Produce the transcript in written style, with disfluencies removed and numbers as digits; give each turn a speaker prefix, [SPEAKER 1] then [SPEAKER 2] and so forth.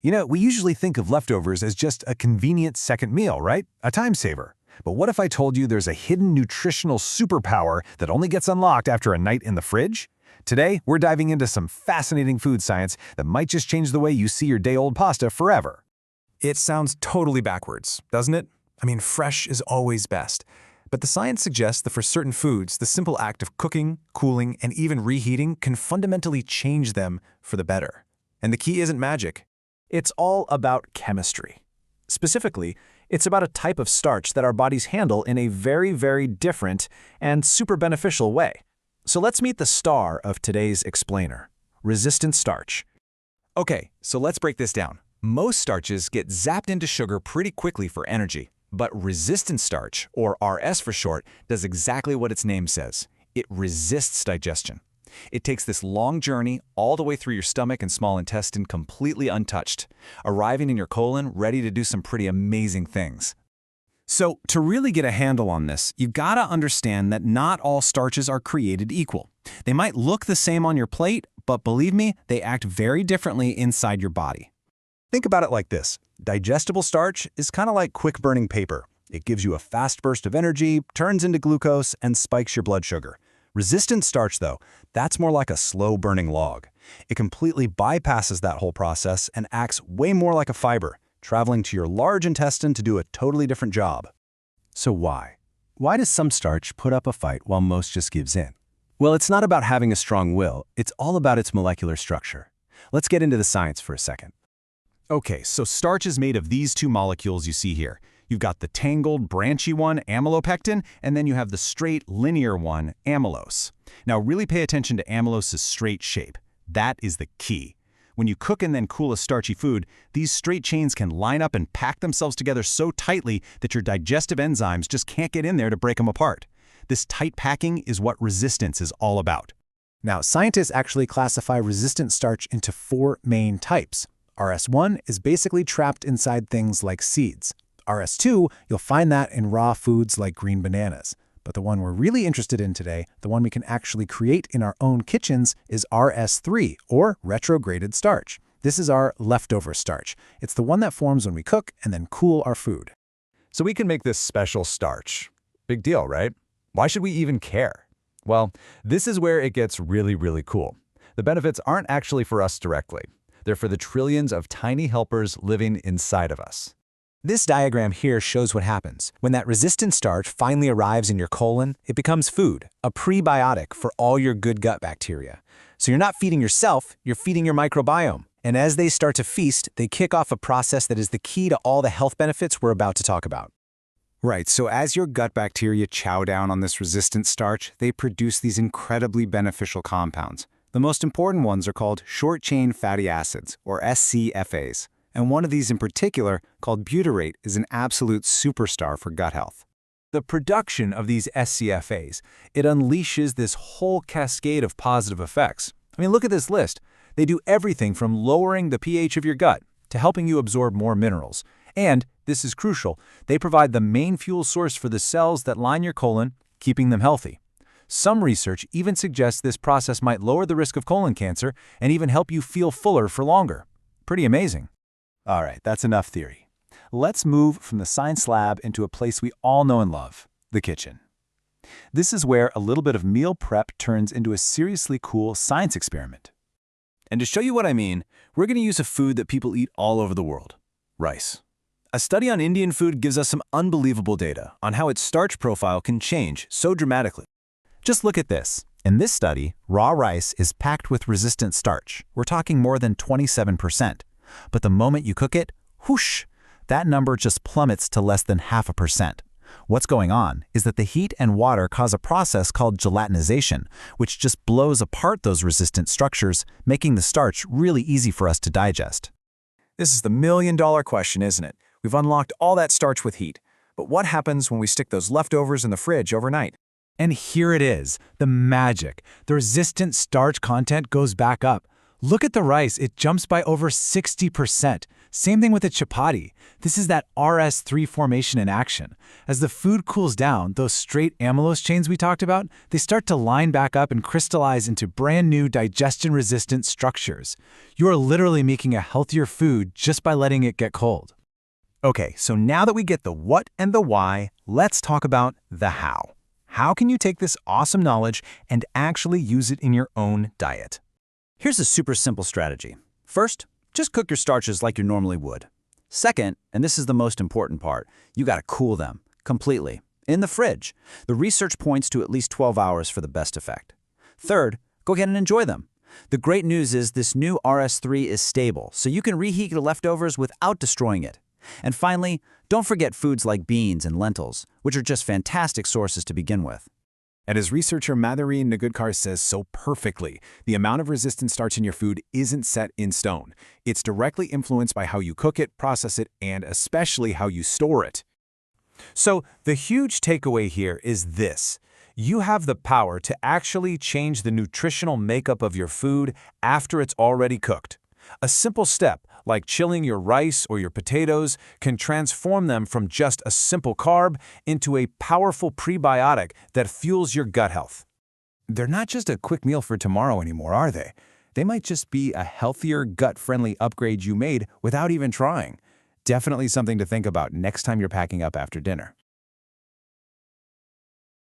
[SPEAKER 1] We usually think of leftovers as just a convenient second meal, right? A time saver. But what if I told you there's a hidden nutritional superpower that only gets unlocked after a night in the fridge? Today, we're diving into some fascinating food science that might just change the way you see your day-old pasta forever.
[SPEAKER 2] It sounds totally backwards, doesn't it? I mean, fresh is always best. But the science suggests that for certain foods, the simple act of cooking, cooling, and even reheating can fundamentally change them for the better. And the key isn't magic. It's all about chemistry. Specifically, it's about a type of starch that our bodies handle in a very, very different and super beneficial way. So let's meet the star of today's explainer, resistant starch. Okay, so let's break this down. Most starches get zapped into sugar pretty quickly for energy, but resistant starch, or RS for short, does exactly what its name says. It resists digestion. It takes this long journey all the way through your stomach and small intestine completely untouched, arriving in your colon ready to do some pretty amazing things.
[SPEAKER 1] So, to really get a handle on this, you've got to understand that not all starches are created equal. They might look the same on your plate, but believe me, they act very differently inside your body. Think about it like this. Digestible starch is kind of like quick-burning paper. It gives you a fast burst of energy, turns into glucose, and spikes your blood sugar. Resistant starch, though, that's more like a slow-burning log. It completely bypasses that whole process and acts way more like a fiber, traveling to your large intestine to do a totally different job. So why? Why does some starch put up a fight while most just gives in? Well, it's not about having a strong will. It's all about its molecular structure. Let's get into the science for a second. Okay, so starch is made of these two molecules you see here. You've got the tangled, branchy one, amylopectin, and then you have the straight, linear one, amylose. Now really pay attention to amylose's straight shape. That is the key. When you cook and then cool a starchy food, these straight chains can line up and pack themselves together so tightly that your digestive enzymes just can't get in there to break them apart. This tight packing is what resistance is all about. Now, scientists actually classify resistant starch into 4 main types. RS1 is basically trapped inside things like seeds. RS2, you'll find that in raw foods like green bananas. But the one we're really interested in today, the one we can actually create in our own kitchens, is RS3, or retrograded starch. This is our leftover starch. It's the one that forms when we cook and then cool our food.
[SPEAKER 2] So we can make this special starch. Big deal, right? Why should we even care? Well, this is where it gets really, really cool. The benefits aren't actually for us directly. They're for the trillions of tiny helpers living inside of us. This diagram here shows what happens. When that resistant starch finally arrives in your colon, it becomes food, a prebiotic for all your good gut bacteria. So you're not feeding yourself, you're feeding your microbiome. And as they start to feast, they kick off a process that is the key to all the health benefits we're about to talk about. Right, so as your gut bacteria chow down on this resistant starch, they produce these incredibly beneficial compounds. The most important ones are called short-chain fatty acids, or SCFAs. And one of these in particular, called butyrate, is an absolute superstar for gut health. The production of these SCFAs, it unleashes this whole cascade of positive effects. I mean, look at this list. They do everything from lowering the pH of your gut to helping you absorb more minerals. And, this is crucial, they provide the main fuel source for the cells that line your colon, keeping them healthy. Some research even suggests this process might lower the risk of colon cancer and even help you feel fuller for longer. Pretty amazing. All right, that's enough theory. Let's move from the science lab into a place we all know and love, the kitchen. This is where a little bit of meal prep turns into a seriously cool science experiment. And to show you what I mean, we're going to use a food that people eat all over the world, rice. A study on Indian food gives us some unbelievable data on how its starch profile can change so dramatically. Just look at this. In this study, raw rice is packed with resistant starch. We're talking more than 27%. But the moment you cook it, whoosh, that number just plummets to less than 0.5%. What's going on is that the heat and water cause a process called gelatinization, which just blows apart those resistant structures, making the starch really easy for us to digest. This is the million-dollar question, isn't it? We've unlocked all that starch with heat. But what happens when we stick those leftovers in the fridge overnight? And here it is, the magic. The resistant starch content goes back up. Look at the rice, it jumps by over 60%.
[SPEAKER 3] Same thing with the chapati. This is that RS3 formation in action. As the food cools down, those straight amylose chains we talked about, they start to line back up and crystallize into brand new digestion-resistant structures. You are literally making a healthier food just by letting it get cold.
[SPEAKER 1] Okay, so now that we get the what and the why, let's talk about the how. How can you take this awesome knowledge and actually use it in your own diet?
[SPEAKER 4] Here's a super simple strategy. First, just cook your starches like you normally would. Second, and this is the most important part, you gotta cool them completely in the fridge. The research points to at least 12 hours for the best effect. Third, go ahead and enjoy them. The great news is this new RS3 is stable, so you can reheat your leftovers without destroying it. And finally, don't forget foods like beans and lentils, which are just fantastic sources to begin with.
[SPEAKER 1] And as researcher Madhuri Nagudkar says so perfectly, the amount of resistant starch in your food isn't set in stone. It's directly influenced by how you cook it, process it, and especially how you store it. So the huge takeaway here is this. You have the power to actually change the nutritional makeup of your food after it's already cooked. A simple step, like chilling your rice or your potatoes, can transform them from just a simple carb into a powerful prebiotic that fuels your gut health. They're not just a quick meal for tomorrow anymore, are they? They might just be a healthier, gut-friendly upgrade you made without even trying. Definitely something to think about next time you're packing up after dinner.